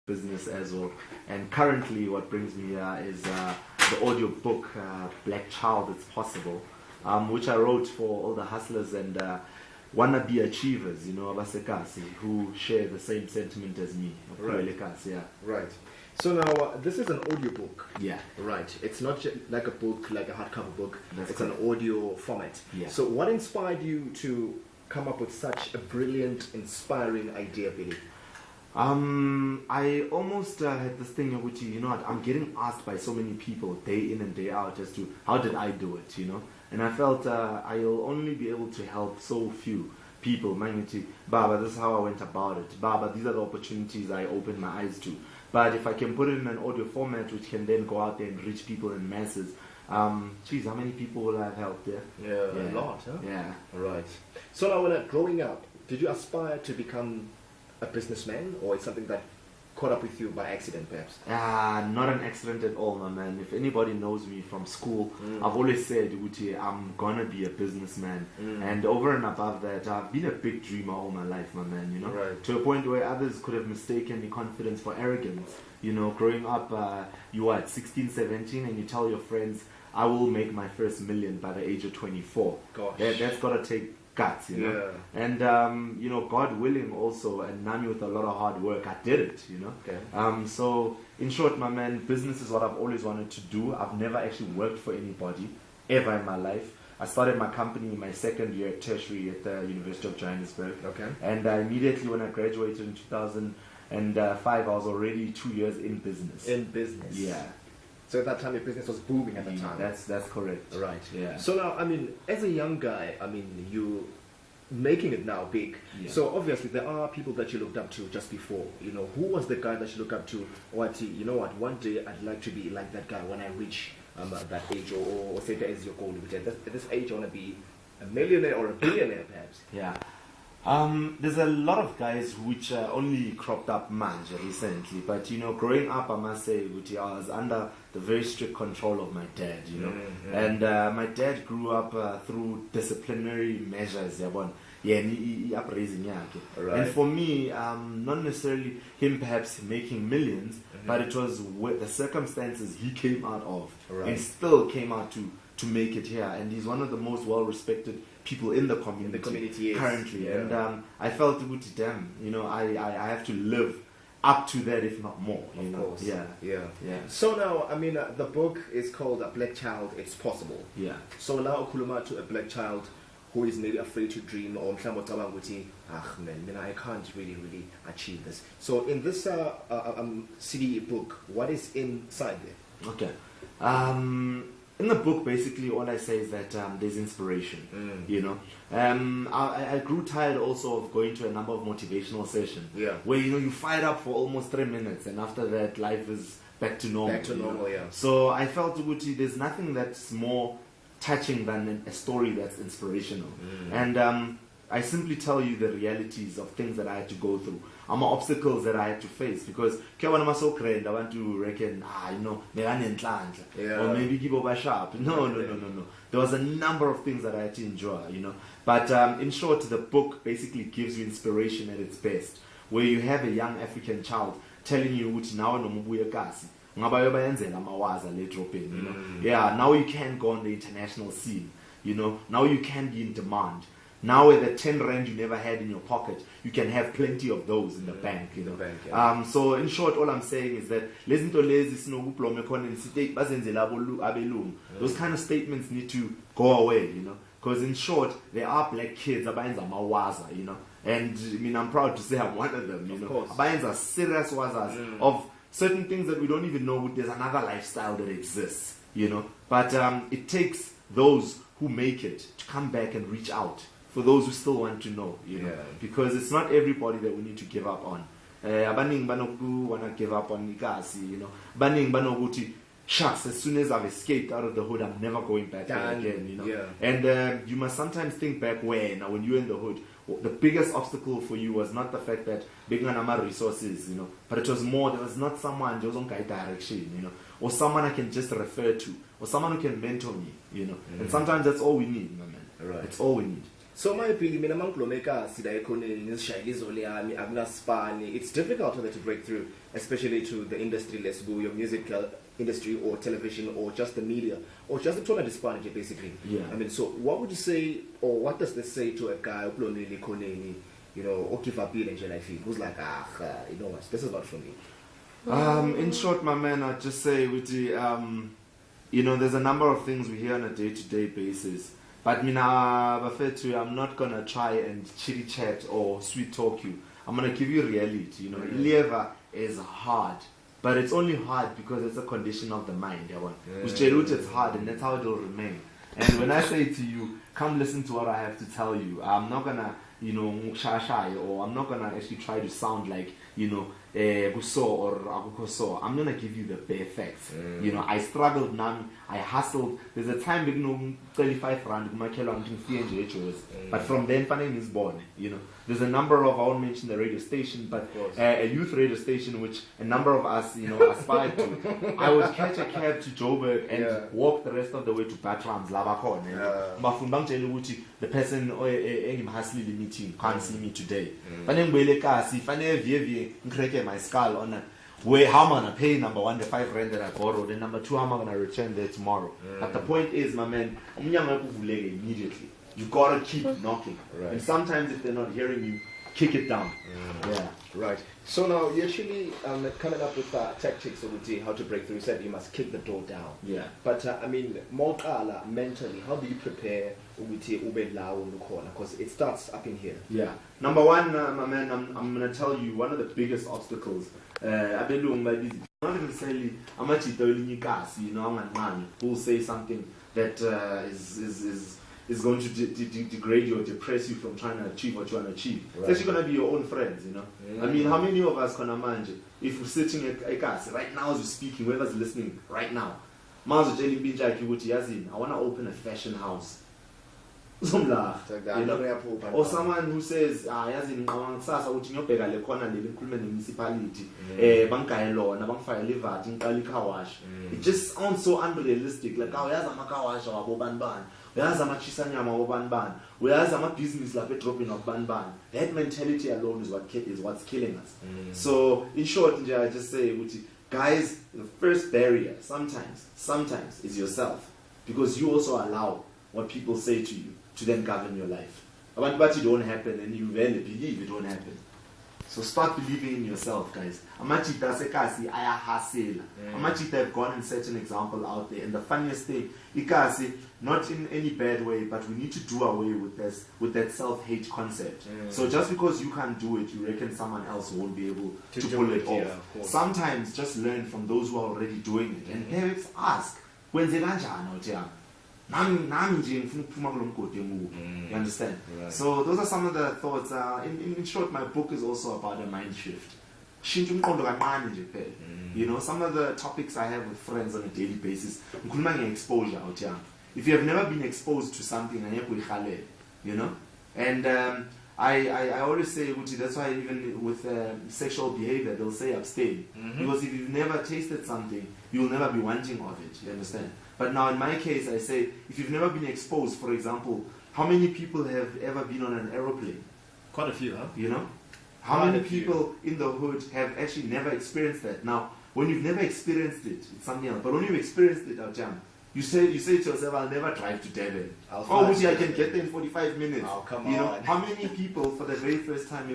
business as well. And currently what brings me here is the audio book, Black Child, It's Possible, which I wrote for all the hustlers and wannabe achievers, abasekasi, who share the same sentiment as me. Right. Yeah. Right. So now, this is an audiobook. Yeah. Right. It's not just like a book, like a hardcover book. That's it's correct. an audio format. Yeah. So what inspired you to come up with such a brilliant, inspiring idea, Billy? I almost had this thing which, what, I'm getting asked by so many people day in and day out as to how did I do it, And I felt I'll only be able to help so few people. Magnitude, Baba, this is how I went about it. Baba, these are the opportunities I opened my eyes to. But if I can put it in an audio format which can then go out there and reach people in masses, geez, how many people will I have helped there? Yeah, a lot, huh? Yeah. Right. So now, when growing up, did you aspire to become a businessman, or it's something that caught up with you by accident, perhaps? Not an accident at all, my man. If anybody knows me from school, I've always said, Uti, I'm gonna be a businessman. And over and above that, I've been a big dreamer all my life, my man, Right. To a point where others could have mistaken me confidence for arrogance. Growing up, you are at 16, 17, and you tell your friends, I will make my first million by the age of 24. Gosh. That's gotta take guts, Yeah. And God willing also, and none with a lot of hard work, I did it, Okay. So in short, my man, business is what I've always wanted to do. I've never actually worked for anybody ever in my life. I started my company in my second year at tertiary at the University of Johannesburg. Okay. And immediately when I graduated in 2005, I was already 2 years in business. In business. Yeah. So at that time, your business was booming at the time. That's correct. Right. Yeah. So now, as a young guy, you making it now big. Yeah. So obviously, there are people that you looked up to just before. Who was the guy that you looked up to? What, one day I'd like to be like that guy when I reach that age, or say that is your goal. At this age, I want to be a millionaire or a billionaire, perhaps. Yeah. There's a lot of guys which only cropped up recently, but growing up, I must say, I was under the very strict control of my dad, and my dad grew up through disciplinary measures, upraising. Right. And for me, not necessarily him perhaps making millions, but it was the circumstances he came out of, Right. and still came out to make it here, and he's one of the most well-respected people in the community, yes. currently. Yeah. And I felt, damn, I have to live up to that, if not more. Of course. Yeah. So now, the book is called A Black Child, It's Possible. Yeah. So now, Kuluma, to a black child who is maybe afraid to dream, or man, I can't really achieve this. So in this CD book, what is inside there? Okay. In the book, basically, all I say is that there's inspiration, I grew tired also of going to a number of motivational sessions, where, you fired up for almost 3 minutes, and after that, life is back to normal. Back to normal, yeah. So I felt, there's nothing that's more touching than a story that's inspirational. And I simply tell you the realities of things that I had to go through. Obstacles that I had to face, because I want to reckon, or maybe give over sharp. No. There was a number of things that I had to endure, But in short, the book basically gives you inspiration at its best, where you have a young African child telling you, now now you can go on the international scene, now you can be in demand. Now with the 10 rand you never had in your pocket, you can have plenty of those in the bank, So in short, all I'm saying is that those kind of statements need to go away, Because in short, there are black kids, and I'm proud to say I'm one of them, Of course. Are serious wazas of certain things that we don't even know there's another lifestyle that exists, But it takes those who make it to come back and reach out for those who still want to know, Because it's not everybody that we need to give up on. Abaning banoku wanna give up on Ikasi, Baning banoguti, shucks, as soon as I've escaped out of the hood, I'm never going back there again, Yeah. And you must sometimes think back when you're in the hood, the biggest obstacle for you was not the fact that big resources, but it was more, there was not someone just on direction, or someone I can just refer to, or someone who can mentor me, And sometimes that's all we need, my man. Right. It's all we need. So my opinion, mina mangilomeka sida ekhoneni ngisishayilizo leyami akunaspani. It's difficult to break through, especially to the industry, let's go your music industry or television or just the media or just the total disparity basically. Yeah. I mean, so what would you say or what does this say to a guy ukuloneli ekhoneni, you know, okifapile nje I feel who's like you know what, this is not for me. In short, my man, I'd just say with the you know, there's a number of things we hear on a day-to-day basis. But I'm not gonna try and chitty chat or sweet talk you. I'm gonna give you reality. You know, Lieva is hard, but it's only hard because it's a condition of the mind. It's hard, and that's how it will remain. And when I say to you, come listen to what I have to tell you, I'm not gonna, you know, shy, or I'm not gonna actually try to sound like, you know, guso or agukoso. I'm gonna give you the bare facts. You know, I struggled, I hustled. There's a time big no 35 rand, but from then funding is born. You know, there's a number of, I won't mention the radio station, but a youth radio station which a number of us, you know, aspired to. I would catch a cab to Joburg and walk the rest of the way to Batram's Labakon. The person I'm hustling meeting can't see me today. My skull on where how am I gonna pay number one the 5 rand that I borrowed, and number 2 how am I gonna return there tomorrow. But the point is, my man, immediately you gotta keep knocking, and sometimes if they're not hearing you, kick it down. Right. So now you're actually coming up with tactics of how to break through. You said you must kick the door down. But I mean, more mentally, how do you prepare because it starts up in here? Number one, my man, I'm gonna tell you one of the biggest obstacles. Not necessarily I'm actually you know, who will say something that is going to degrade you or depress you from trying to achieve what you want to achieve. It's actually going to be your own friends, you know. I mean, how many of us can imagine if we're sitting at Ekas right now as we're speaking, whoever's listening right now, I want to open a fashion house. You know? Or someone who says, municipality, it just sounds so unrealistic. Like, business dropping of that mentality alone is what's killing us. So in short, I just say, guys, the first barrier sometimes is yourself, because you also allow what people say to you to then govern your life. But it don't happen, and you really believe it won't happen. So start believing in yourself, guys. I've gone and set an example out there. And the funniest thing, not in any bad way, but we need to do away with that self-hate concept. So just because you can't do it, you reckon someone else won't be able to pull it off. Sometimes just learn from those who are already doing it. And parents ask, when's it you understand? So those are some of the thoughts. In short, my book is also about a mind shift. You know, some of the topics I have with friends on a daily basis, exposure. If you have never been exposed to something, you know, and I always say, that's why even with sexual behavior, they'll say abstain. Because if you've never tasted something, you'll never be wanting of it. You understand? But now in my case, I say, if you've never been exposed, for example, how many people have ever been on an aeroplane? Quite a few, huh? You know? How many people in the hood have actually never experienced that? Now, when you've never experienced it, it's something else. But when you've experienced it, you say to yourself, I'll never drive to Durban. I can get there in 45 minutes. Oh, come you know, on. How many people for the very first time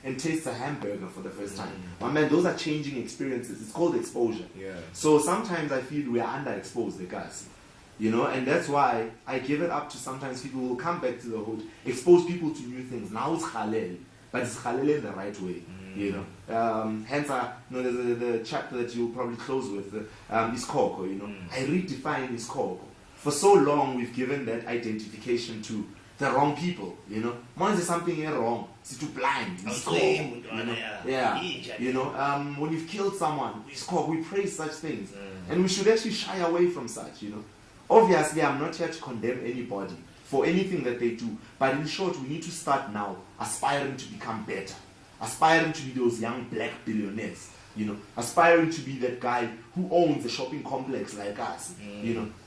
and taste a hamburger for the first time? My man, those are changing experiences. It's called exposure. So sometimes I feel we are underexposed, the guys. You know, and that's why I give it up to sometimes people who will come back to the hood, expose people to new things. Now it's halal, but it's halal in the right way. You know, hence, there's the chapter that you'll probably close with, Iskoko, you know. I redefine Iskoko. For so long, we've given that identification to the wrong people, you know. Why is there something here wrong? It's too blind. You know, when you've killed someone, we praise such things. And we should actually shy away from such, you know. Obviously, I'm not here to condemn anybody for anything that they do. But in short, we need to start now aspiring to become better. aspiring to be those young black billionaires, aspiring to be that guy who owns a shopping complex like us,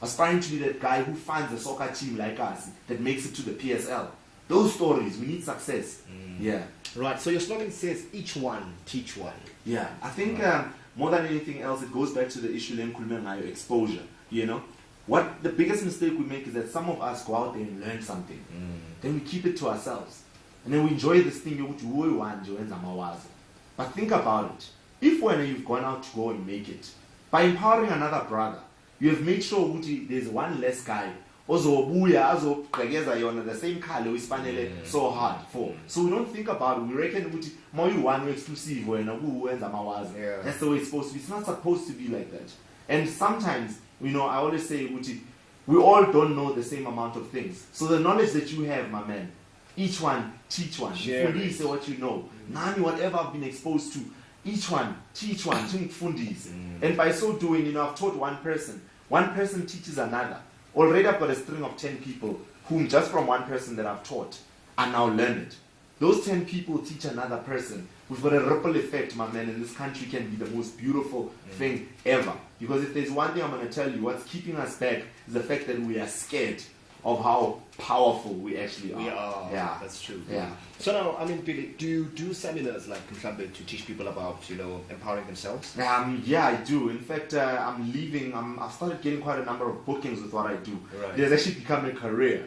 aspiring to be that guy who finds a soccer team like us that makes it to the PSL. Those stories, we need success. Yeah. Right, so your slogan says, each one, teach one. Yeah, I think more than anything else, it goes back to the issue of exposure, What the biggest mistake we make is that some of us go out there and learn something. Then we keep it to ourselves. And then we enjoy this thing, but think about it. If when you've gone out to go and make it, by empowering another brother, you have made sure there's one less guy the same color we so hard for. So we don't think about it. We reckon more you one exclusive that's the way it's supposed to be. It's not supposed to be like that. And sometimes, I always say we all don't know the same amount of things. So the knowledge that you have, my man, each one, teach one. Fundis say what you know. Nani, whatever I've been exposed to, each one, teach one. And by so doing, I've taught one person teaches another. Already I've got a string of 10 people whom just from one person that I've taught are now learned. Those 10 people teach another person. We've got a ripple effect, my man, and this country can be the most beautiful thing ever. Because if there's one thing I'm going to tell you, what's keeping us back is the fact that we are scared of how powerful we actually are. We are. Yeah. That's true. Yeah. So now, Billy, do you do seminars like to teach people about, empowering themselves? Yeah, I do. In fact, I'm leaving. I've started getting quite a number of bookings with what I do. Right. It has actually become a career,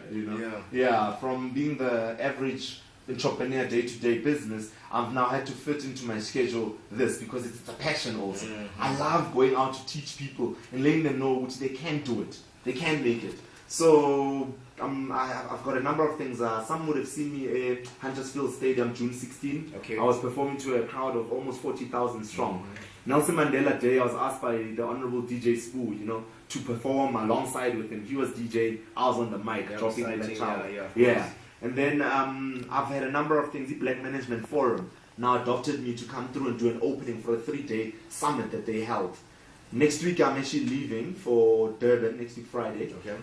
Yeah. From being the average entrepreneur day-to-day business, I've now had to fit into my schedule this because it's a passion also. I love going out to teach people and letting them know which they can do it. They can make it. So I've got a number of things. Some would have seen me at Huntersfield Stadium June 16. Okay. I was performing to a crowd of almost 40,000 strong. Nelson Mandela Day, I was asked by the Honorable DJ Spoo, to perform alongside with him. He was DJ, I was on the mic, dropping the child. Yeah. And then I've had a number of things. The Black Management Forum now adopted me to come through and do an opening for a 3-day summit that they held. Next week I'm actually leaving for Durban, next week Friday. Okay.